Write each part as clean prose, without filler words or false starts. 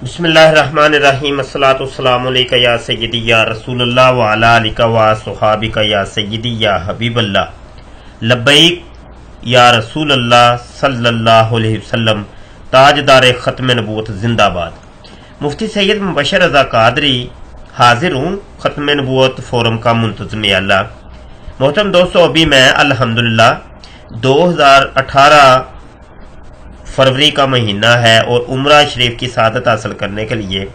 بسم اللہ الرحمن الرحیم الصلاۃ والسلام علیکہ یا سیدی یا رسول اللہ وعلی آلکہ وصحابکہ یا سیدی یا حبیب اللہ لبیک یا رسول اللہ صلی اللہ علیہ وسلم تاجدار ختم نبوت زندہ باد۔ مفتی سید مبشر رضا قادری حاضر ہوں ختم نبوت فورم کا منتظم اعلیٰ۔ محترم دوستو، ابھی میں الحمدللہ 2018 فروری کا مہینہ ہے اور عمرہ شریف کی سعادت حاصل کرنے کے لیے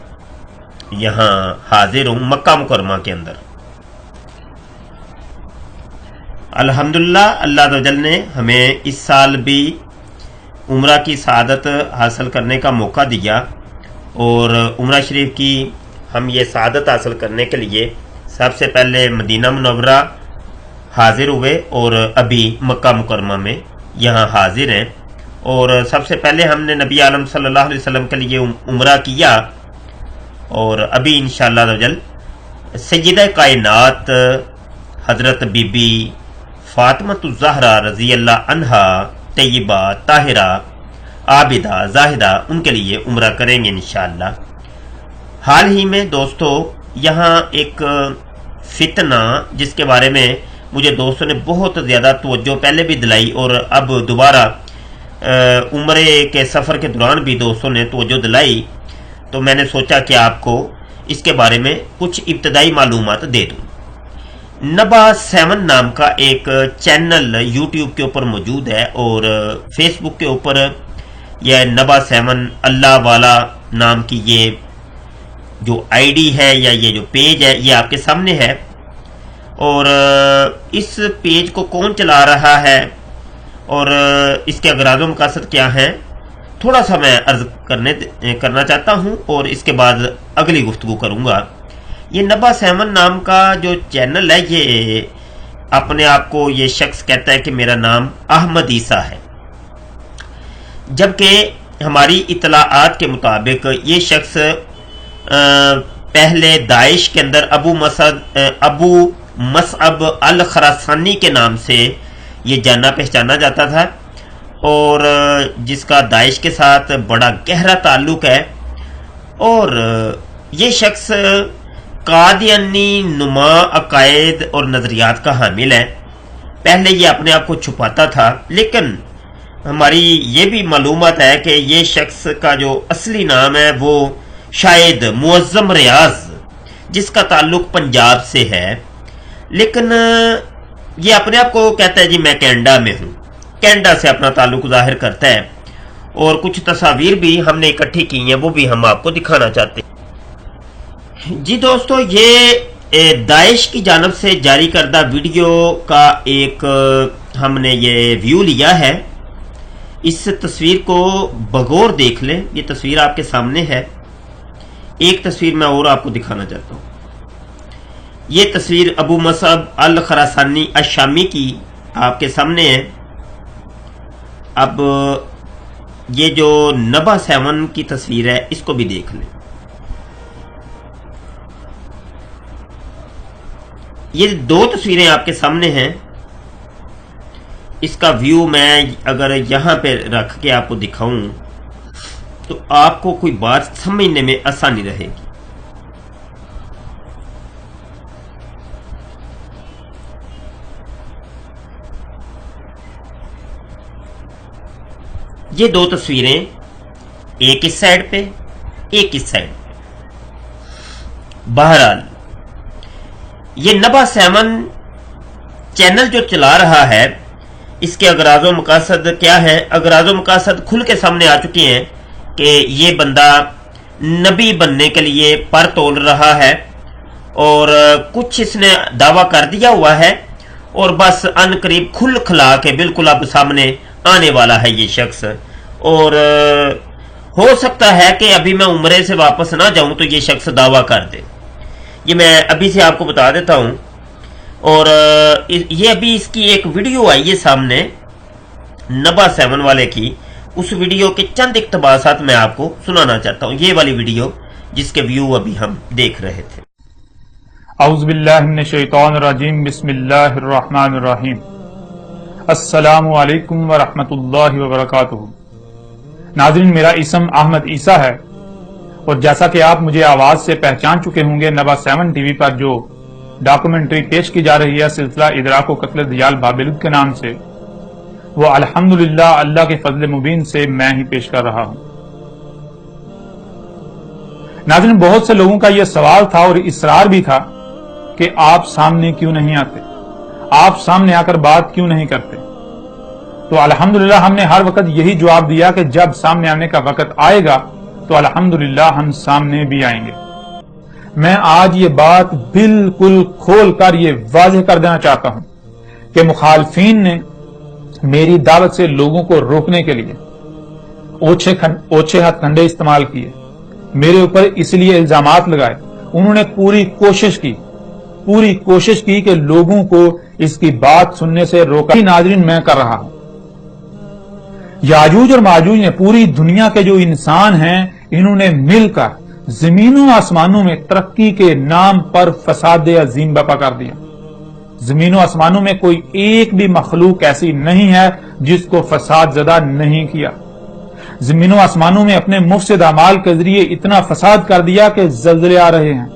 یہاں حاضر ہوں مکہ مکرمہ کے اندر۔ الحمدللہ اللہ عز و جل نے ہمیں اس سال بھی عمرہ کی سعادت حاصل کرنے کا موقع دیا، اور عمرہ شریف کی ہم یہ سعادت حاصل کرنے کے لیے سب سے پہلے مدینہ منورہ حاضر ہوئے اور ابھی مکہ مکرمہ میں یہاں حاضر ہیں۔ اور سب سے پہلے ہم نے نبی عالم صلی اللہ علیہ وسلم کے لیے عمرہ کیا، اور ابھی انشاءاللہ عز و جل سیدہ کائنات حضرت بی بی فاطمۃ الزہرا رضی اللہ عنہا طیبہ طاہرہ عابدہ زاہدہ ان کے لیے عمرہ کریں گے انشاءاللہ۔ حال ہی میں دوستو یہاں ایک فتنہ جس کے بارے میں مجھے دوستوں نے بہت زیادہ توجہ پہلے بھی دلائی، اور اب دوبارہ عمرے کے سفر کے دوران بھی دوستوں نے توجہ دلائی، تو میں نے سوچا کہ آپ کو اس کے بارے میں کچھ ابتدائی معلومات دے دوں۔ نبا 7 نام کا ایک چینل یوٹیوب کے اوپر موجود ہے، اور فیس بک کے اوپر یہ نبا 7 اللہ والا نام کی یہ جو آئی ڈی ہے یا یہ جو پیج ہے یہ آپ کے سامنے ہے۔ اور اس پیج کو کون چلا رہا ہے اور اس کے اغراض و مقاصد کیا ہیں، تھوڑا سا میں عرض کرنا چاہتا ہوں، اور اس کے بعد اگلی گفتگو کروں گا۔ یہ نبا 7 نام کا جو چینل ہے یہ اپنے آپ کو یہ شخص کہتا ہے کہ میرا نام احمد عیسیٰ ہے، جبکہ ہماری اطلاعات کے مطابق یہ شخص پہلے داعش کے اندر ابو مصعب الخراسانی کے نام سے یہ جانا پہچانا جاتا تھا، اور جس کا داعش کے ساتھ بڑا گہرا تعلق ہے، اور یہ شخص قادیانی نما عقائد اور نظریات کا حامل ہے۔ پہلے یہ اپنے آپ کو چھپاتا تھا، لیکن ہماری یہ بھی معلومات ہے کہ یہ شخص کا جو اصلی نام ہے وہ شاید معظم ریاض، جس کا تعلق پنجاب سے ہے، لیکن یہ اپنے آپ کو کہتا ہے جی میں کینیڈا میں ہوں، کینیڈا سے اپنا تعلق ظاہر کرتا ہے، اور کچھ تصاویر بھی ہم نے اکٹھی کی ہیں وہ بھی ہم آپ کو دکھانا چاہتے ہیں۔ جی دوستو، یہ داعش کی جانب سے جاری کردہ ویڈیو کا ایک ہم نے یہ ویو لیا ہے۔ اس تصویر کو بغور دیکھ لیں، یہ تصویر آپ کے سامنے ہے۔ ایک تصویر میں اور آپ کو دکھانا چاہتا ہوں۔ یہ تصویر ابو مصعب الخراسانی الشامی کی آپ کے سامنے ہے۔ اب یہ جو نبا 7 کی تصویر ہے اس کو بھی دیکھ لیں۔ یہ 2 تصویریں آپ کے سامنے ہیں۔ اس کا ویو میں اگر یہاں پہ رکھ کے آپ کو دکھاؤں تو آپ کو کوئی بات سمجھنے میں آسانی رہے گی۔ یہ 2 تصویریں ایک اس سائڈ پہ ایک اس سائڈ پہ۔ بہرحال یہ نبا 7 چینل جو چلا رہا ہے اس کے اغراض و مقاصد کیا ہے؟ اغراض و مقاصد کھل کے سامنے آ چکے ہیں کہ یہ بندہ نبی بننے کے لیے پر تول رہا ہے، اور کچھ اس نے دعویٰ کر دیا ہوا ہے، اور بس ان قریب کھل کھلا کے بالکل اب سامنے آنے والا ہے یہ شخص۔ اور ہو سکتا ہے کہ ابھی میں عمرے سے واپس نہ جاؤں تو یہ شخص دعویٰ کر دے، یہ میں ابھی سے آپ کو بتا دیتا ہوں۔ اور یہ ابھی اس کی ایک ویڈیو آئی ہے سامنے نبا 7 والے کی، اس ویڈیو کے چند اقتباسات میں آپ کو سنانا چاہتا ہوں۔ یہ والی ویڈیو جس کے ویو ابھی ہم دیکھ رہے تھے۔ اعوذ باللہ من الشیطان الرجیم، بسم اللہ الرحمن الرحیم۔ السلام علیکم ورحمۃ اللہ وبرکاتہ۔ ناظرین، میرا اسم احمد عیسیٰ ہے اور جیسا کہ آپ مجھے آواز سے پہچان چکے ہوں گے، نبا 7 ٹی وی پر جو ڈاکومنٹری پیش کی جا رہی ہے سلسلہ ادراک و قتل دیال بابلود کے نام سے، وہ الحمدللہ اللہ کے فضل مبین سے میں ہی پیش کر رہا ہوں۔ ناظرین، بہت سے لوگوں کا یہ سوال تھا اور اصرار بھی تھا کہ آپ سامنے کیوں نہیں آتے، آپ سامنے آ کر بات کیوں نہیں کرتے؟ تو الحمدللہ ہم نے ہر وقت یہی جواب دیا کہ جب سامنے آنے کا وقت آئے گا تو الحمدللہ ہم سامنے بھی آئیں گے۔ میں آج یہ بات بالکل کھول کر یہ واضح کر دینا چاہتا ہوں کہ مخالفین نے میری دعوت سے لوگوں کو روکنے کے لیے اوچھے ہتھ کنڈے استعمال کیے، میرے اوپر اس لیے الزامات لگائے، انہوں نے پوری کوشش کی کہ لوگوں کو اس کی بات سننے سے روکا۔ ناظرین، میں کر رہا ہوں۔ یاجوج اور ماجوج نے پوری دنیا کے جو انسان ہیں انہوں نے مل کر زمینوں آسمانوں میں ترقی کے نام پر فساد عظیم برپا کر دیا۔ زمینوں آسمانوں میں کوئی ایک بھی مخلوق ایسی نہیں ہے جس کو فساد زدہ نہیں کیا۔ زمینوں آسمانوں میں اپنے مفسد اعمال کے ذریعے اتنا فساد کر دیا کہ زلزلے آ رہے ہیں،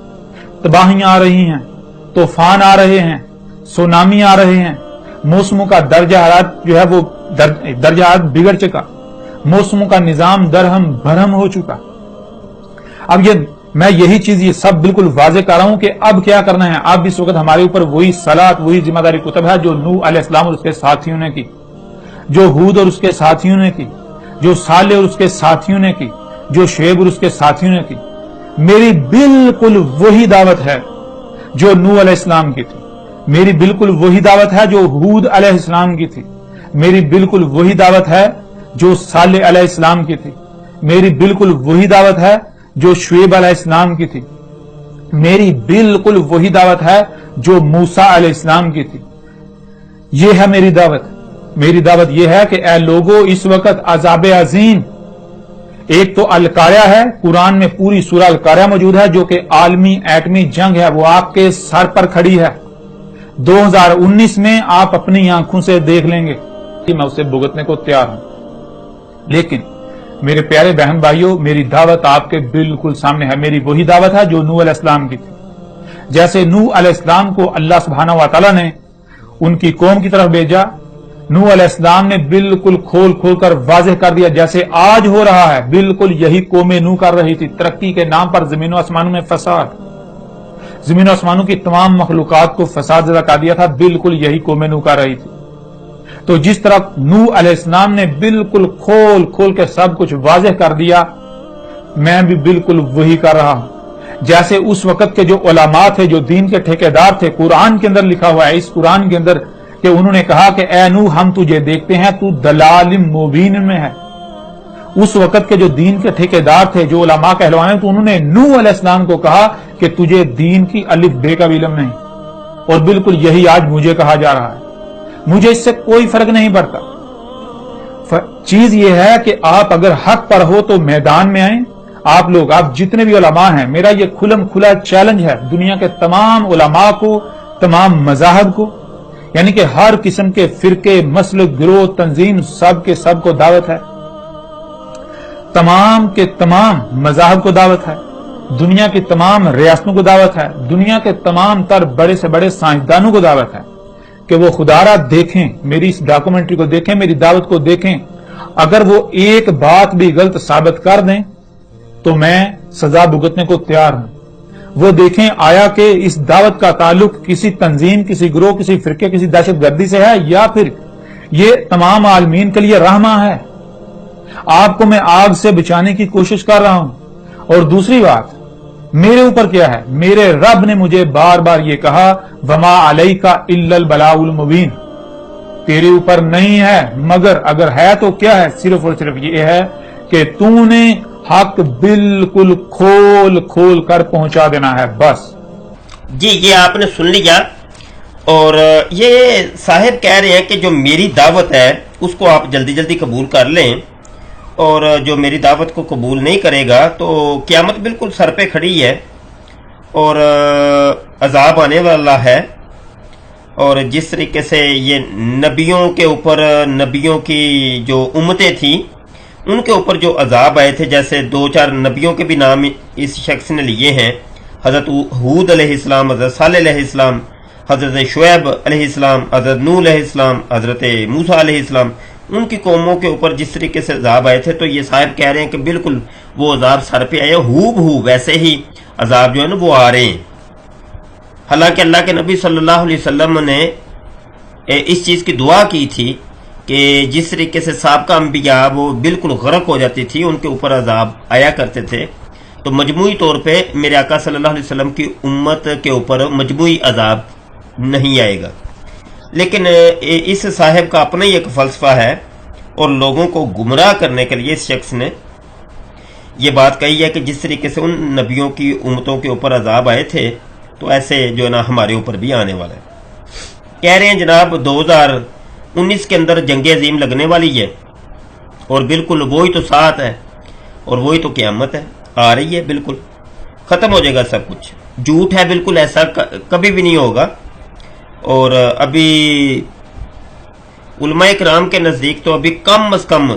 تباہیاں آ رہی ہیں، طوفان آ رہے ہیں، سونامی آ رہے ہیں، موسموں کا درجہ حرارت جو ہے وہ درجہ حرارت بگڑ چکا، موسموں کا نظام درہم بھرہم ہو چکا۔ اب میں یہی چیز یہ سب بالکل واضح کر رہا ہوں کہ اب کیا کرنا ہے۔ اب اس وقت ہمارے اوپر وہی صلاۃ، وہی ذمہ داری کتب ہے جو نوح علیہ السلام اور اس کے ساتھیوں نے کی، جو ہود اور اس کے ساتھیوں نے کی، جو صالح اور اس کے ساتھیوں نے کی، جو شعیب اور اس کے ساتھیوں نے کی۔ میری بالکل وہی دعوت ہے جو نوح علیہ السلام کی تھی، میری بالکل وہی دعوت ہے جو ہود علیہ السلام کی تھی، میری بالکل وہی دعوت ہے جو صالح علیہ السلام کی تھی، میری بالکل وہی دعوت ہے جو شعیب علیہ السلام کی تھی، میری بالکل وہی دعوت ہے جو موسیٰ علیہ السلام کی تھی۔ یہ ہے میری دعوت۔ میری دعوت یہ ہے کہ اے لوگو، اس وقت عذاب عظیم، ایک تو القاریہ ہے، قرآن میں پوری سورہ القاریہ موجود ہے جو کہ عالمی ایٹمی جنگ ہے، وہ آپ کے سر پر کھڑی ہے۔ 2019 میں آپ اپنی آنکھوں سے دیکھ لیں گے کہ میں اسے بھگتنے کو تیار ہوں۔ لیکن میرے پیارے بہن بھائیوں، میری دعوت آپ کے بالکل سامنے ہے۔ میری وہی دعوت ہے جو نوح علیہ السلام کی تھی۔ جیسے نوح علیہ السلام کو اللہ سبحانہ و تعالیٰ نے ان کی قوم کی طرف بھیجا، نوح علیہ السلام نے بالکل کھول کر واضح کر دیا، جیسے آج ہو رہا ہے بالکل یہی قوم نوح کر رہی تھی۔ ترقی کے نام پر زمین و آسمانوں میں فساد، زمین و آسمانوں کی تمام مخلوقات کو فساد زدہ کر دیا تھا، بالکل یہی قوم نوح کر رہی تھی۔ تو جس طرح نوح علیہ السلام نے بالکل کھول کے سب کچھ واضح کر دیا، میں بھی بالکل وہی کر رہا ہوں۔ جیسے اس وقت کے جو علماء تھے، جو دین کے ٹھیکیدار تھے، قرآن کے اندر لکھا ہوا ہے، اس قرآن کے اندر کہ انہوں نے کہا کہ اے نوح، ہم تجھے دیکھتے ہیں تو دلال مبین میں ہے۔ اس وقت کے جو دین کے ٹھیکیدار تھے، جو علماء کہلوانے، تو انہوں نے نوح علیہ السلام کو کہا کہ تجھے دین کی الف بے کا بھی علم نہیں، اور بالکل یہی آج مجھے کہا جا رہا ہے۔ مجھے اس سے کوئی فرق نہیں پڑتا۔ چیز یہ ہے کہ آپ اگر حق پر ہو تو میدان میں آئیں۔ آپ جتنے بھی علماء ہیں، میرا یہ کھلم کھلا چیلنج ہے دنیا کے تمام علماء کو، تمام مذاہب کو، یعنی کہ ہر قسم کے فرقے، مسلک، گروہ، تنظیم، سب کے سب کو دعوت ہے، تمام کے تمام مذاہب کو دعوت ہے، دنیا کی تمام ریاستوں کو دعوت ہے، دنیا کے تمام تر بڑے سے بڑے سائنسدانوں کو دعوت ہے کہ وہ خدا را دیکھیں، میری اس ڈاکومنٹری کو دیکھیں، میری دعوت کو دیکھیں۔ اگر وہ ایک بات بھی غلط ثابت کر دیں تو میں سزا بھگتنے کو تیار ہوں۔ وہ دیکھیں آیا کہ اس دعوت کا تعلق کسی تنظیم، کسی گروہ، کسی فرقے، کسی دہشت گردی سے ہے، یا پھر یہ تمام عالمین کے لیے رحمہ ہے۔ آپ کو میں آگ سے بچانے کی کوشش کر رہا ہوں۔ اور دوسری بات، میرے اوپر کیا ہے؟ میرے رب نے مجھے بار بار یہ کہا، وما علیک الا البلاغ المبین، تیرے اوپر نہیں ہے مگر، اگر ہے تو کیا ہے؟ صرف اور صرف یہ ہے کہ تو نے حق بالکل کھول کر پہنچا دینا ہے، بس۔ جی، یہ آپ نے سن لیا، اور یہ صاحب کہہ رہے ہیں کہ جو میری دعوت ہے اس کو آپ جلدی جلدی قبول کر لیں، اور جو میری دعوت کو قبول نہیں کرے گا تو قیامت بالکل سر پہ کھڑی ہے اور عذاب آنے والا ہے۔ اور جس طریقے سے یہ نبیوں کے اوپر، نبیوں کی جو امتیں تھیں ان کے اوپر جو عذاب آئے تھے، جیسے 2-4 نبیوں کے بھی نام اس شخص نے لیے ہیں، حضرت ہود علیہ السلام، حضرت صالح علیہ السلام، حضرت شعیب علیہ السلام، حضرت نوح علیہ السلام، حضرت موسیٰ علیہ السلام، ان کی قوموں کے اوپر جس طریقے سے عذاب آئے تھے، تو یہ صاحب کہہ رہے ہیں کہ بالکل وہ عذاب سر پہ آئے، ہو بہو ویسے ہی عذاب جو ہے نا وہ آ رہے ہیں۔ حالانکہ اللہ کے نبی صلی اللہ علیہ وسلم نے اس چیز کی دعا کی تھی کہ جس طریقے سے سابقہ انبیاء وہ بالکل غرق ہو جاتی تھی، ان کے اوپر عذاب آیا کرتے تھے، تو مجموعی طور پہ میرے آقا صلی اللہ علیہ وسلم کی امت کے اوپر مجموعی عذاب نہیں آئے گا۔ لیکن اس صاحب کا اپنا ہی ایک فلسفہ ہے، اور لوگوں کو گمراہ کرنے کے لیے اس شخص نے یہ بات کہی ہے کہ جس طریقے سے ان نبیوں کی امتوں کے اوپر عذاب آئے تھے، تو ایسے جو ہے نا ہمارے اوپر بھی آنے والا ہے۔ کہہ رہے ہیں جناب 2019 کے اندر جنگ عظیم لگنے والی ہے، اور بالکل وہی تو ساتھ ہے، اور وہی تو قیامت ہے، آ رہی ہے، بالکل ختم ہو جائے گا سب کچھ۔ جھوٹ ہے بالکل، ایسا کبھی بھی نہیں ہوگا۔ اور ابھی علماء کرام کے نزدیک تو ابھی کم از کم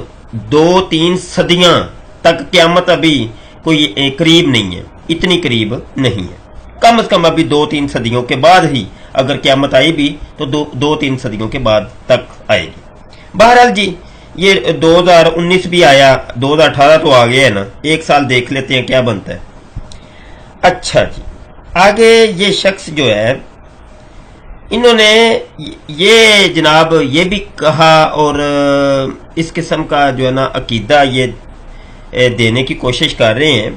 2-3 صدیاں تک قیامت ابھی کوئی قریب نہیں ہے، اتنی قریب نہیں ہے۔ کم از کم ابھی 2-3 صدیوں کے بعد ہی اگر قیامت آئی بھی تو 2-3 صدیوں کے بعد تک آئے گی۔ بہرحال جی، یہ 2019 بھی آیا، 2018 تو آ گیا ہے نا، ایک سال دیکھ لیتے ہیں کیا بنتا ہے۔ اچھا جی، آگے یہ شخص جو ہے، انہوں نے یہ جناب یہ بھی کہا، اور اس قسم کا جو ہے نا عقیدہ یہ دینے کی کوشش کر رہے ہیں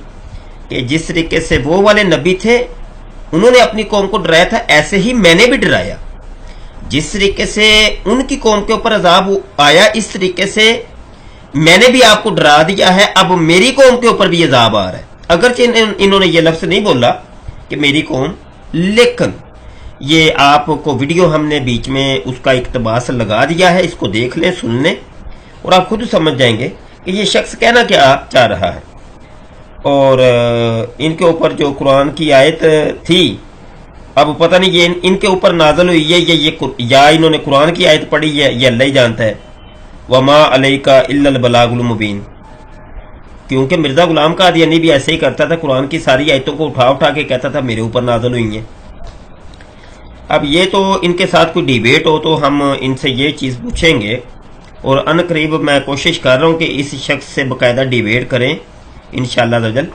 کہ جس طریقے سے وہ والے نبی تھے، انہوں نے اپنی قوم کو ڈرایا تھا، ایسے ہی میں نے بھی ڈرایا۔ جس طریقے سے ان کی قوم کے اوپر عذاب آیا، اس طریقے سے میں نے بھی آپ کو ڈرا دیا ہے، اب میری قوم کے اوپر بھی عذاب آ رہا ہے۔ اگرچہ انہوں نے یہ لفظ نہیں بولا کہ میری قوم، لیکن یہ آپ کو ویڈیو ہم نے بیچ میں اس کا اقتباس لگا دیا ہے، اس کو دیکھ لیں، سن لیں، اور آپ خود سمجھ جائیں گے کہ یہ شخص کہنا کیا چاہ رہا ہے۔ اور ان کے اوپر جو قرآن کی آیت تھی، اب پتہ نہیں یہ ان کے اوپر نازل ہوئی ہے یا انہوں نے قرآن کی آیت پڑھی ہے، یہ اللہ ہی جانتا ہے۔ وما علیک الا البلاغ المبین، کیونکہ مرزا غلام قادیانی بھی ایسے ہی کرتا تھا، قرآن کی ساری آیتوں کو اٹھا کے کہتا تھا میرے اوپر نازل ہوئی ہیں۔ اب یہ تو ان کے ساتھ کوئی ڈیبیٹ ہو تو ہم ان سے یہ چیز پوچھیں گے، اور ان قریب میں کوشش کر رہا ہوں کہ اس شخص سے باقاعدہ ڈیبیٹ کریں انشاءاللہ تعالی۔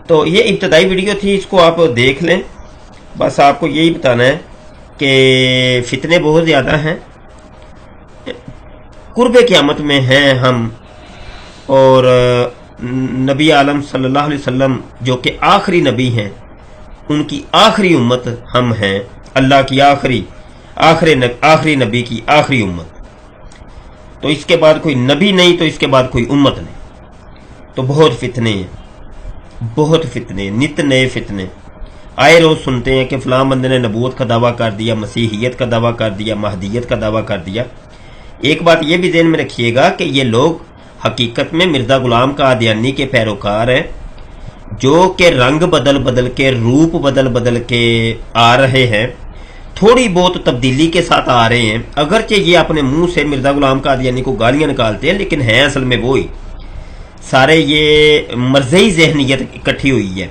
تو یہ ابتدائی ویڈیو تھی، اس کو آپ دیکھ لیں۔ بس آپ کو یہی بتانا ہے کہ فتنے بہت زیادہ ہیں، قرب قیامت میں ہیں ہم، اور نبی عالم صلی اللہ علیہ وسلم جو کہ آخری نبی ہیں، ان کی آخری امت ہم ہیں، اللہ کی آخری نبی کی آخری امت۔ تو اس کے بعد کوئی نبی نہیں، تو اس کے بعد کوئی امت نہیں۔ تو بہت فتنے ہیں، بہت فتنے، نت نئے فتنے آئے روز سنتے ہیں کہ فلاں بندے نے نبوت کا دعویٰ کر دیا، مسیحیت کا دعویٰ کر دیا، مہدیت کا دعویٰ کر دیا۔ ایک بات یہ بھی ذہن میں رکھیے گا کہ یہ لوگ حقیقت میں مرزا غلام قادیانی کے پیروکار ہیں، جو کہ رنگ بدل کے، روپ بدل کے آ رہے ہیں، تھوڑی بہت تبدیلی کے ساتھ آ رہے ہیں۔ اگرچہ یہ اپنے منہ سے مرزا غلام قادیانی کو گالیاں نکالتے ہیں، لیکن ہیں اصل میں وہی سارے، یہ مرضی ذہنیت اکٹھی ہوئی ہے۔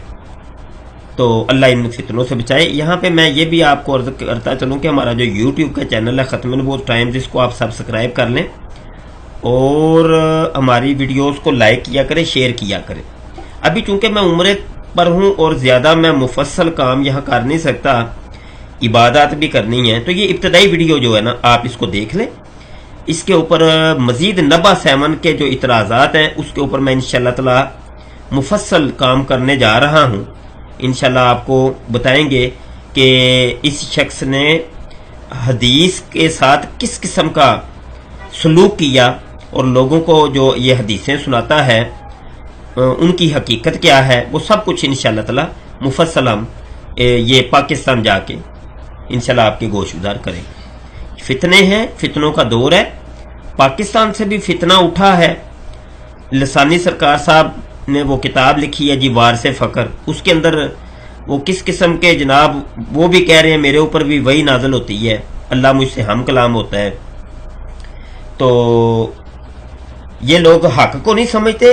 تو اللہ ان فتنوں سے بچائے۔ یہاں پہ میں یہ بھی آپ کو عرض کرتا چلوں کہ ہمارا جو یوٹیوب کا چینل ہے ختم نبوت ٹائمز، اس کو آپ سبسکرائب کر لیں، اور ہماری ویڈیوز کو لائک کیا کریں، شیئر کیا کریں۔ ابھی چونکہ میں عمرے پر ہوں اور زیادہ میں مفصل کام یہاں کر نہیں سکتا، عبادات بھی کرنی ہے، تو یہ ابتدائی ویڈیو جو ہے نا آپ اس کو دیکھ لیں۔ اس کے اوپر مزید نبا سیمن کے جو اعتراضات ہیں اس کے اوپر میں انشاءاللہ تعالی مفصل کام کرنے جا رہا ہوں۔ انشاءاللہ آپ کو بتائیں گے کہ اس شخص نے حدیث کے ساتھ کس قسم کا سلوک کیا، اور لوگوں کو جو یہ حدیثیں سناتا ہے ان کی حقیقت کیا ہے، وہ سب کچھ انشاءاللہ تعالی مفصل ہم یہ پاکستان جا کے انشاءاللہ آپ کے گوش گزار کریں گے۔ فتنے ہیں، فتنوں کا دور ہے، پاکستان سے بھی فتنہ اٹھا ہے۔ لسانی سرکار صاحب نے وہ کتاب لکھی ہے جی وارث فقر، اس کے اندر وہ کس قسم کے جناب وہ بھی کہہ رہے ہیں میرے اوپر بھی وہی نازل ہوتی ہے، اللہ مجھ سے ہم کلام ہوتا ہے۔ تو یہ لوگ حق کو نہیں سمجھتے،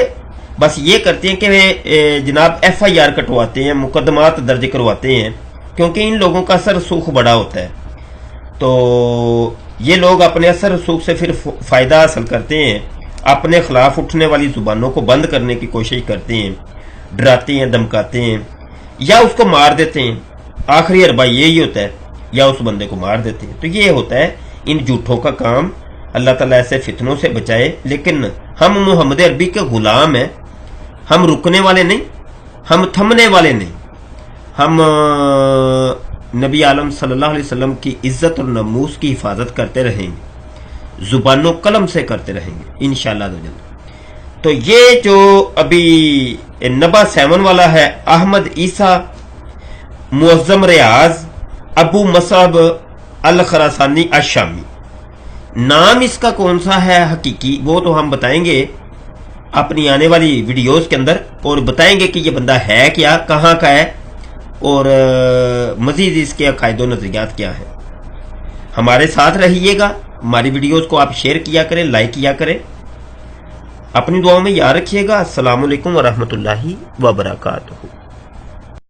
بس یہ کرتے ہیں کہ جناب FIR کٹواتے ہیں، مقدمات درج کرواتے ہیں، کیونکہ ان لوگوں کا اثر رسوخ بڑا ہوتا ہے، تو یہ لوگ اپنے اثر رسوخ سے پھر فائدہ حاصل کرتے ہیں، اپنے خلاف اٹھنے والی زبانوں کو بند کرنے کی کوشش کرتے ہیں، ڈراتے ہیں، دمکاتے ہیں، یا اس کو مار دیتے ہیں، آخری اربا یہی ہوتا ہے، یا اس بندے کو مار دیتے ہیں۔ تو یہ ہوتا ہے ان جھوٹوں کا کام۔ اللہ تعالیٰ ایسے فتنوں سے بچائے، لیکن ہم محمد عربی کے غلام ہیں، ہم رکنے والے نہیں، ہم تھمنے والے نہیں، ہم نبی عالم صلی اللہ علیہ وسلم کی عزت اور ناموس کی حفاظت کرتے رہیں گے، زبان و قلم سے کرتے رہیں گے انشاءاللہ تعالی۔ تو یہ جو ابھی نبا 7 والا ہے، احمد عیسیٰ معظم ریاض ابو مصعب الخراسانی الشامی، نام اس کا کون سا ہے حقیقی وہ تو ہم بتائیں گے اپنی آنے والی ویڈیوز کے اندر، اور بتائیں گے کہ یہ بندہ ہے کیا، کہاں کا ہے، اور مزید اس کے عقائد و نظریات کیا ہیں۔ ہمارے ساتھ رہیے گا، ہماری ویڈیوز کو آپ شیئر کیا کریں، لائک کیا کریں، اپنی دعاؤں میں یاد رکھیے گا۔ السلام علیکم ورحمۃ اللہ وبرکاتہ۔